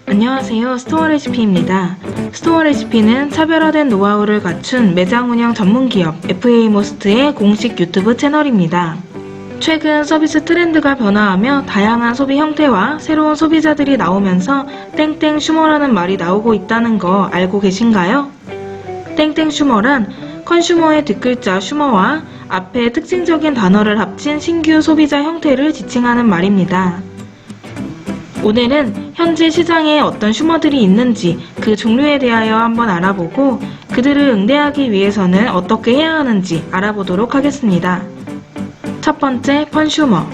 안녕하세요. 스토어레시피입니다. 스토어레시피는 차별화된 노하우를 갖춘 매장 운영 전문기업 FA모스트의 공식 유튜브 채널입니다. 최근 서비스 트렌드가 변화하며 다양한 소비 형태와 새로운 소비자들이 나오면서 땡땡 슈머라는 말이 나오고 있다는 거 알고 계신가요? 땡땡 슈머란 컨슈머의 뒷글자 슈머와 앞에 특징적인 단어를 합친 신규 소비자 형태를 지칭하는 말입니다. 오늘은 현재 시장에 어떤 슈머들이 있는지 그 종류에 대하여 한번 알아보고 그들을 응대하기 위해서는 어떻게 해야 하는지 알아보도록 하겠습니다. 첫 번째, 펀슈머.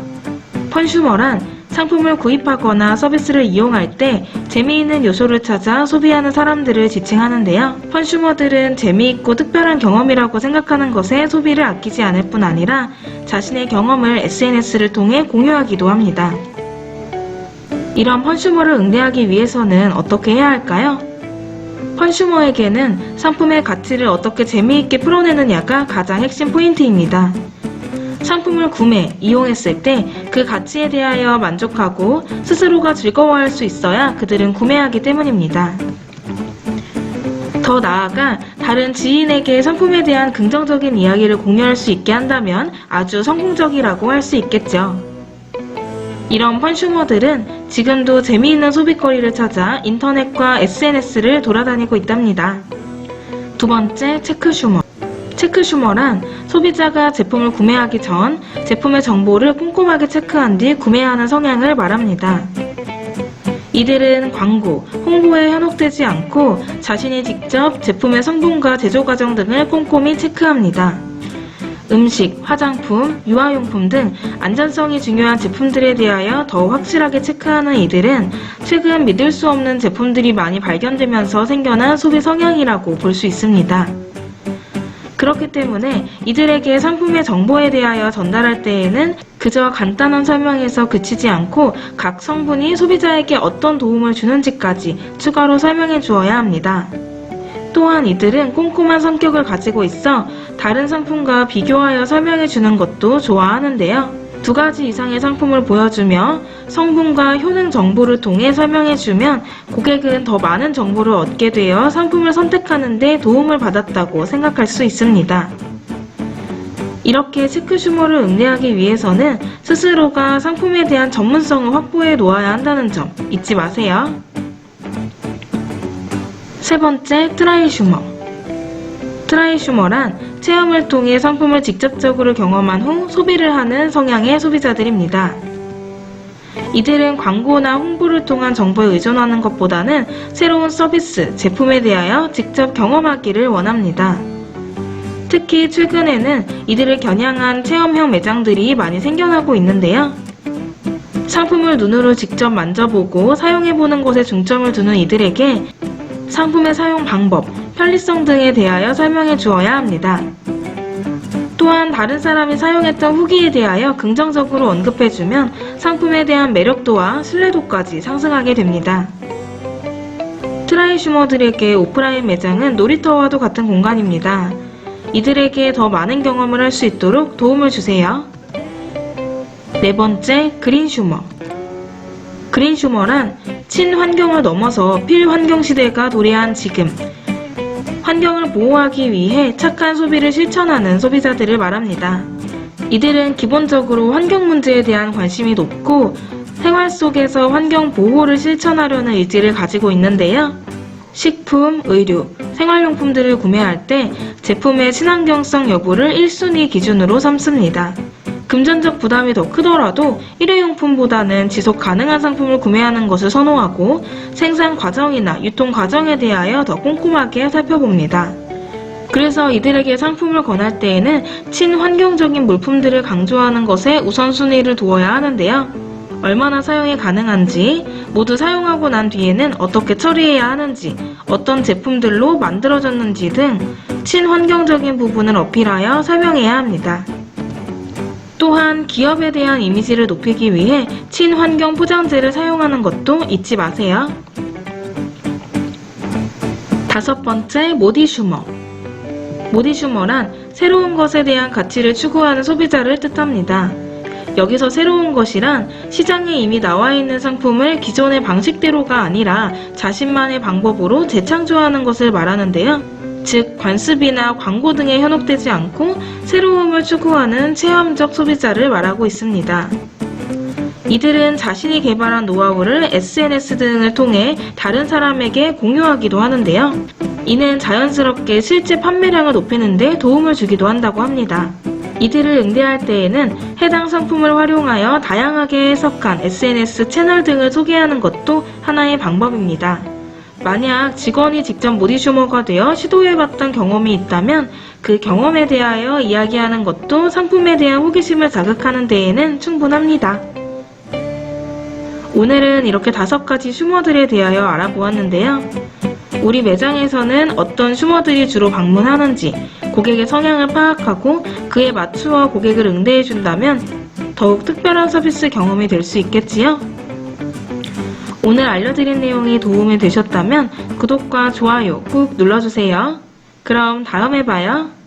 펀슈머란 상품을 구입하거나 서비스를 이용할 때 재미있는 요소를 찾아 소비하는 사람들을 지칭하는데요. 펀슈머들은 재미있고 특별한 경험이라고 생각하는 것에 소비를 아끼지 않을 뿐 아니라 자신의 경험을 SNS를 통해 공유하기도 합니다. 이런 펀슈머를 응대하기 위해서는 어떻게 해야 할까요? 펀슈머에게는 상품의 가치를 어떻게 재미있게 풀어내느냐가 가장 핵심 포인트입니다. 상품을 구매, 이용했을 때 그 가치에 대하여 만족하고 스스로가 즐거워할 수 있어야 그들은 구매하기 때문입니다. 더 나아가 다른 지인에게 상품에 대한 긍정적인 이야기를 공유할 수 있게 한다면 아주 성공적이라고 할 수 있겠죠. 이런 펀슈머들은 지금도 재미있는 소비거리를 찾아 인터넷과 SNS를 돌아다니고 있답니다. 두 번째, 체크슈머. 체크슈머란 소비자가 제품을 구매하기 전 제품의 정보를 꼼꼼하게 체크한 뒤 구매하는 성향을 말합니다. 이들은 광고, 홍보에 현혹되지 않고 자신이 직접 제품의 성분과 제조 과정 등을 꼼꼼히 체크합니다. 음식, 화장품, 유아용품 등 안전성이 중요한 제품들에 대하여 더 확실하게 체크하는 이들은 최근 믿을 수 없는 제품들이 많이 발견되면서 생겨난 소비 성향이라고 볼 수 있습니다. 그렇기 때문에 이들에게 상품의 정보에 대하여 전달할 때에는 그저 간단한 설명에서 그치지 않고 각 성분이 소비자에게 어떤 도움을 주는지까지 추가로 설명해 주어야 합니다. 또한 이들은 꼼꼼한 성격을 가지고 있어 다른 상품과 비교하여 설명해 주는 것도 좋아하는데요. 2가지 이상의 상품을 보여주며 성분과 효능 정보를 통해 설명해 주면 고객은 더 많은 정보를 얻게 되어 상품을 선택하는 데 도움을 받았다고 생각할 수 있습니다. 이렇게 체크슈머를 응대하기 위해서는 스스로가 상품에 대한 전문성을 확보해 놓아야 한다는 점 잊지 마세요. 세 번째, 트라이슈머. 트라이슈머란 체험을 통해 상품을 직접적으로 경험한 후 소비를 하는 성향의 소비자들입니다. 이들은 광고나 홍보를 통한 정보에 의존하는 것보다는 새로운 서비스, 제품에 대하여 직접 경험하기를 원합니다. 특히 최근에는 이들을 겨냥한 체험형 매장들이 많이 생겨나고 있는데요. 상품을 눈으로 직접 만져보고 사용해보는 것에 중점을 두는 이들에게 상품의 사용 방법, 편리성 등에 대하여 설명해 주어야 합니다. 또한 다른 사람이 사용했던 후기에 대하여 긍정적으로 언급해주면 상품에 대한 매력도와 신뢰도까지 상승하게 됩니다. 트라이슈머들에게 오프라인 매장은 놀이터와도 같은 공간입니다. 이들에게 더 많은 경험을 할 수 있도록 도움을 주세요. 네 번째, 그린슈머. 그린슈머란 친환경을 넘어서 필환경 시대가 도래한 지금 환경을 보호하기 위해 착한 소비를 실천하는 소비자들을 말합니다. 이들은 기본적으로 환경 문제에 대한 관심이 높고 생활 속에서 환경 보호를 실천하려는 의지를 가지고 있는데요. 식품, 의류, 생활용품들을 구매할 때 제품의 친환경성 여부를 1순위 기준으로 삼습니다. 금전적 부담이 더 크더라도 일회용품보다는 지속 가능한 상품을 구매하는 것을 선호하고 생산 과정이나 유통 과정에 대하여 더 꼼꼼하게 살펴봅니다. 그래서 이들에게 상품을 권할 때에는 친환경적인 물품들을 강조하는 것에 우선순위를 두어야 하는데요. 얼마나 사용이 가능한지, 모두 사용하고 난 뒤에는 어떻게 처리해야 하는지, 어떤 제품들로 만들어졌는지 등 친환경적인 부분을 어필하여 설명해야 합니다. 또한 기업에 대한 이미지를 높이기 위해 친환경 포장재를 사용하는 것도 잊지 마세요. 다섯 번째, 모디슈머. 모디슈머란 새로운 것에 대한 가치를 추구하는 소비자를 뜻합니다. 여기서 새로운 것이란 시장에 이미 나와 있는 상품을 기존의 방식대로가 아니라 자신만의 방법으로 재창조하는 것을 말하는데요. 즉, 관습이나 광고 등에 현혹되지 않고 새로움을 추구하는 체험적 소비자를 말하고 있습니다. 이들은 자신이 개발한 노하우를 SNS 등을 통해 다른 사람에게 공유하기도 하는데요. 이는 자연스럽게 실제 판매량을 높이는 데 도움을 주기도 한다고 합니다. 이들을 응대할 때에는 해당 상품을 활용하여 다양하게 해석한 SNS 채널 등을 소개하는 것도 하나의 방법입니다. 만약 직원이 직접 모디슈머가 되어 시도해봤던 경험이 있다면 그 경험에 대하여 이야기하는 것도 상품에 대한 호기심을 자극하는 데에는 충분합니다. 오늘은 이렇게 5가지 슈머들에 대하여 알아보았는데요. 우리 매장에서는 어떤 슈머들이 주로 방문하는지, 고객의 성향을 파악하고 그에 맞추어 고객을 응대해준다면 더욱 특별한 서비스 경험이 될 수 있겠지요? 오늘 알려드린 내용이 도움이 되셨다면 구독과 좋아요 꾹 눌러주세요. 그럼 다음에 봐요.